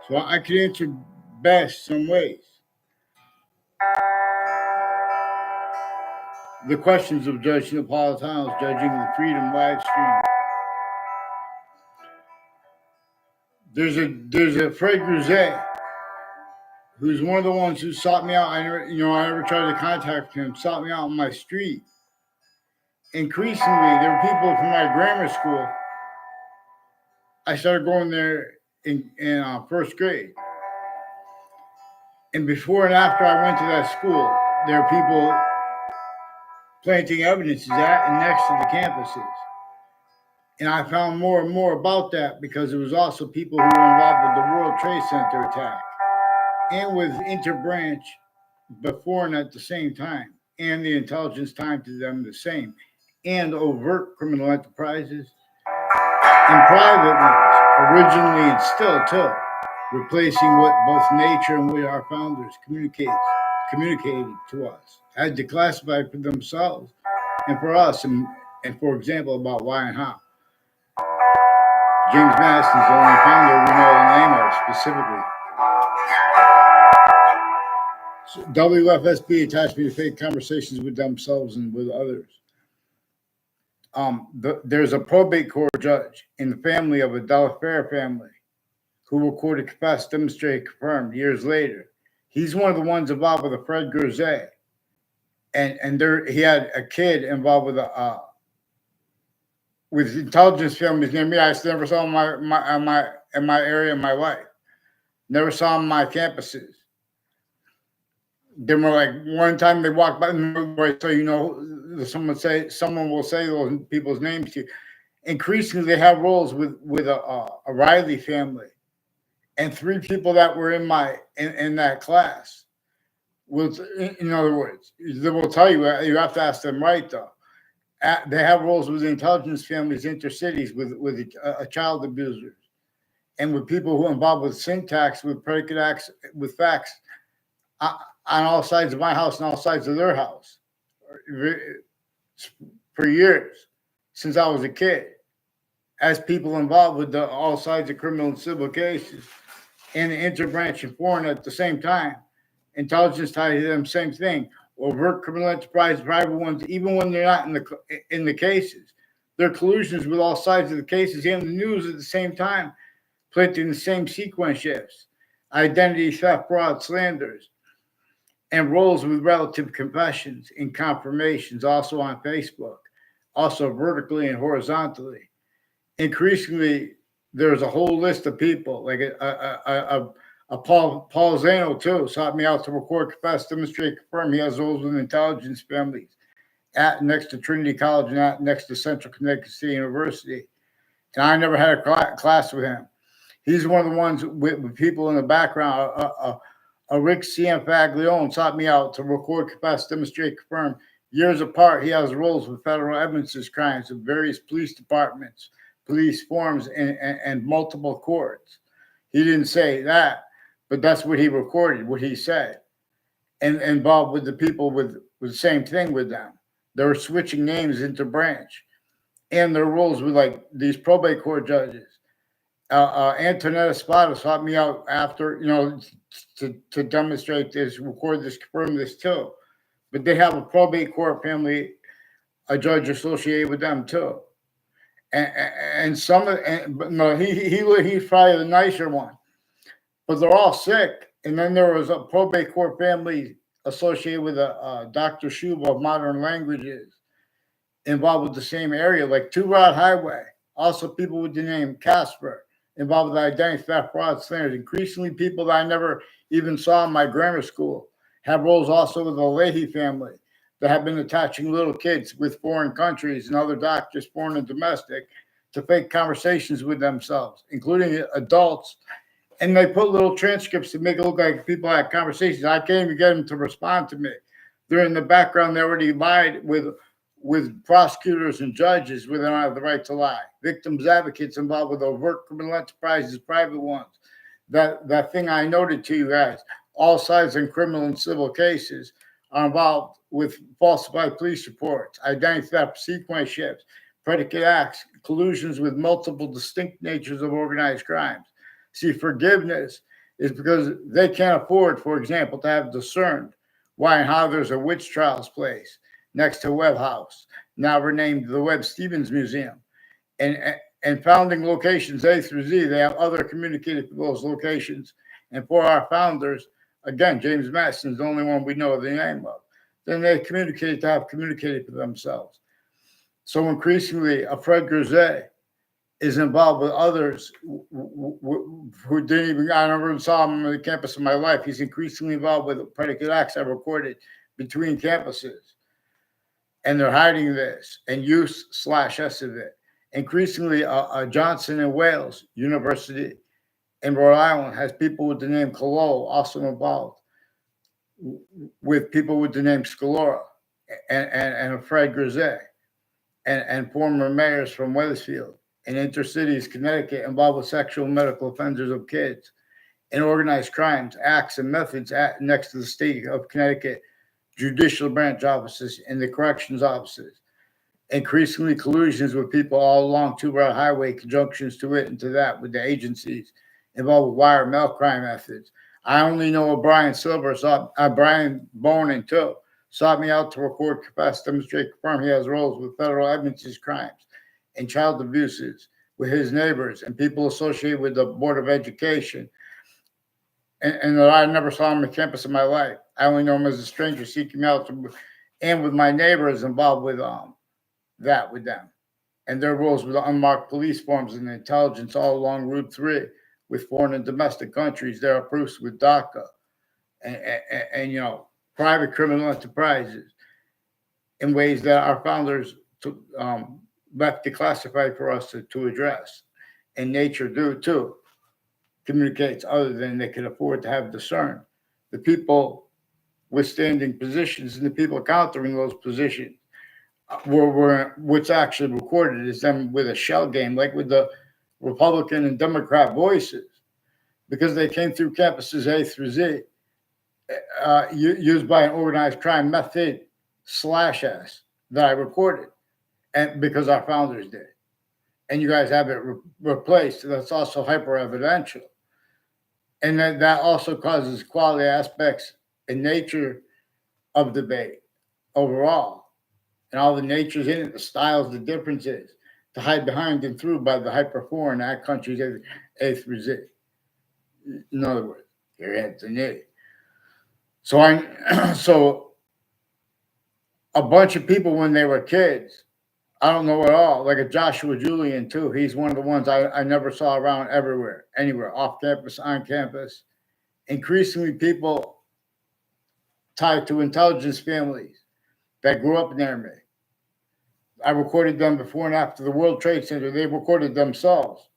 So I could answer best some ways. The questions of Judge Napolitano's judging the Freedom live stream. There's a Fred Grisette who's one of the ones who sought me out. I never tried to contact him. Sought me out on my street. Increasingly, there were people from my grammar school. I started going there in first grade, and before and after I went to that school, there were people planting evidences at and next to the campuses. And I found more and more about that because there was also people who were involved with the World Trade Center attack and with interbranch before and at the same time, and the intelligence tied to them the same, and overt criminal enterprises and private ones, originally and still too, replacing what both nature and what our founders communicated to us, had to classify for themselves and for us, and for example, about why and how. James Madison's the only founder we know the name of specifically. So WFSB attached me to fake conversations with themselves and with others. There's a probate court judge in the family of a Delafair family who recorded, confessed, demonstrated, confirmed years later. He's one of the ones involved with the Fred Grisette. And he had a kid involved with intelligence families near me. I never saw him in my area in my life. Never saw him on my campuses. They were like, one time they walked by, so someone will say those people's names to you. Increasingly, they have roles with a Riley family, and 3 people that were in that class. In other words, they will tell you. You have to ask them right though. They have roles with intelligence families, intercities, with child abusers, and with people who are involved with syntax, with predicate acts, with facts, on all sides of my house and all sides of their house, for years, since I was a kid, as people involved with all sides of criminal and civil cases, and the interbranch and foreign at the same time. Intelligence tied to them, same thing. Overt criminal enterprise, private ones, even when they're not in the cases. Their collusions with all sides of the cases and the news at the same time, planting the same sequence shifts, identity theft, fraud, slanders, and roles with relative confessions and confirmations, also on Facebook, also vertically and horizontally. Increasingly, there's a whole list of people, like Paul Zano too, sought me out to record, confess, demonstrate, confirm. He has roles with intelligence families next to Trinity College and next to Central Connecticut State University. And I never had a class with him. He's one of the ones with people in the background. Rick Cianfaglione sought me out to record, confess, demonstrate, confirm. Years apart, he has roles with federal evidences crimes of various police departments, police forms, and multiple courts. He didn't say that, but that's what he recorded, what he said, and involved with the people with the same thing with them. They were switching names into branch, and their roles with like these probate court judges. Antonetta Spada sought me out after, to demonstrate this, record this, confirm this too. But they have a probate court family, a judge associated with them too. And some of, but no, he's probably the nicer one. But they're all sick. And then there was a probate court family associated with a Dr. Shuba of modern languages involved with the same area, like Two Rod Highway. Also people with the name Casper involved with identity theft, fraud, slanders. Increasingly people that I never even saw in my grammar school have roles also with the Leahy family that have been attaching little kids with foreign countries and other doctors, foreign and domestic, to fake conversations with themselves, including adults. And they put little transcripts to make it look like people had conversations. I can't even get them to respond to me. They're in the background. They already lied with prosecutors and judges where they don't have the right to lie. Victims advocates involved with overt criminal enterprises, private ones. That thing I noted to you guys, all sides in criminal and civil cases are involved with falsified police reports, identity theft, sequence shifts, predicate acts, collusions with multiple distinct natures of organized crimes. See, forgiveness is because they can't afford, for example, to have discerned why and how there's a witch trials place next to Webb House, now renamed the Webb Stevens Museum. And founding locations A through Z, they have other communicated to those locations. And for our founders, again, James Madison is the only one we know the name of. Then they communicate to have communicated to themselves. So increasingly, a Fred Grisey is involved with others who didn't even, I never saw him on the campus in my life. He's increasingly involved with predicate acts I've recorded between campuses. And they're hiding this and use/s of it. Increasingly, Johnson and Wales University in Rhode Island has people with the name Collo also involved with people with the name Scalora and Fred Grisey and former mayors from Wethersfield and intercities, Connecticut, involved with sexual and medical offenders of kids and organized crimes, acts, and methods next to the state of Connecticut judicial branch offices and the corrections offices. Increasingly collusions with people all along Two-Route Highway, conjunctions to it and to that with the agencies involved with wire mail crime methods. I only know Brian Silver, Brian Bonin too, sought me out to record, confess, demonstrate, confirm he has roles with federal evidences crimes and child abuses with his neighbors and people associated with the Board of Education. And that I never saw him on campus in my life. I only know him as a stranger seeking me out and with my neighbors involved with that with them. And their roles with unmarked police forms and intelligence all along Route 3 with foreign and domestic countries. There are proofs with DACA and private criminal enterprises in ways that our founders left declassified for us to address. And nature do too. Communicates other than they could afford to have discerned. The people withstanding positions and the people countering those positions were what's actually recorded is them with a shell game, like with the Republican and Democrat voices, because they came through campuses A through Z, used by an organized crime method/S that I recorded, and because our founders did. And you guys have it replaced. That's also hyper evidential. And that also causes quality aspects and nature of debate overall. And all the natures in it, the styles, the differences, to hide behind and through by the hyper-foreign act countries A through Z. In other words, your Anthony. So a bunch of people when they were kids, I don't know at all, like a Joshua Julian too. He's one of the ones I never saw around anywhere, off campus, on campus. Increasingly people tied to intelligence families that grew up near me. I recorded them before and after the World Trade Center. They recorded themselves,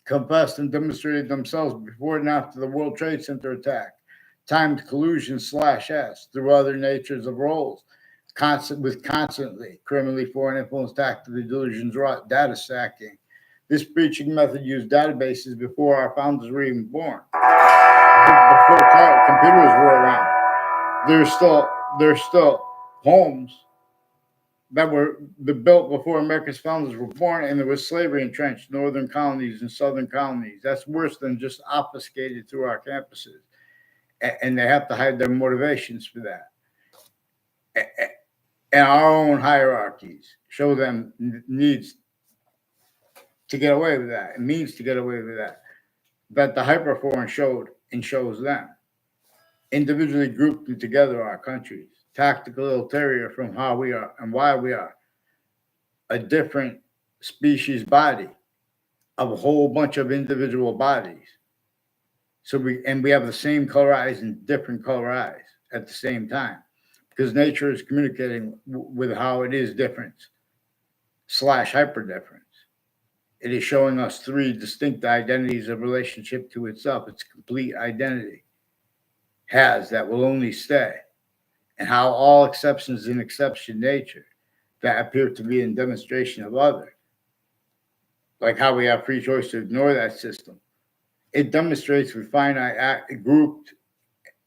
confessed and demonstrated themselves before and after the World Trade Center attack, timed collusion/S through other natures of roles, constantly criminally foreign influence tactical delusions, data stacking. This breaching method used databases before our founders were even born, before computers were around. There's still homes that were built before America's founders were born, and there was slavery entrenched, northern colonies and southern colonies. That's worse than just obfuscated through our campuses. And they have to hide their motivations for that. And our own hierarchies show them needs to get away with that. It means to get away with that. That the hyperforeign showed and shows them. Individually grouped and together our countries. Tactical ulterior from how we are and why we are. A different species body of a whole bunch of individual bodies. So we have the same color eyes and different color eyes at the same time. Because nature is communicating with how it is difference/hyper difference. It is showing us three distinct identities of relationship to itself. Its complete identity has that will only stay. And how all exceptions in exception nature that appear to be in demonstration of other. Like how we have free choice to ignore that system. It demonstrates with finite grouped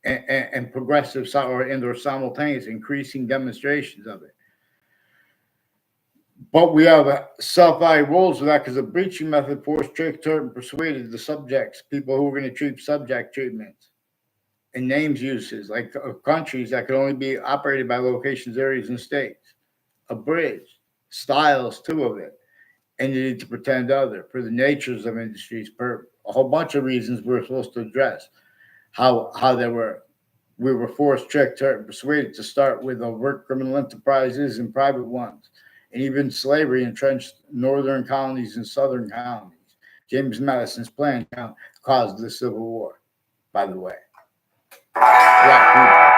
and progressive or simultaneous increasing demonstrations of it. But we have self-value rules for that because the breaching method forced, tricked, hurt, and persuaded the subjects, people who were going to treat subject treatments and names uses, like countries that could only be operated by locations, areas, and states. A bridge, styles too of it, and you need to pretend other for the natures of industries, per a whole bunch of reasons we're supposed to address how they were we were forced, tricked, hurt, and persuaded to start with overt criminal enterprises and private ones, and even slavery entrenched northern colonies and southern colonies. James Madison's plan caused the Civil War, by the way. Black people.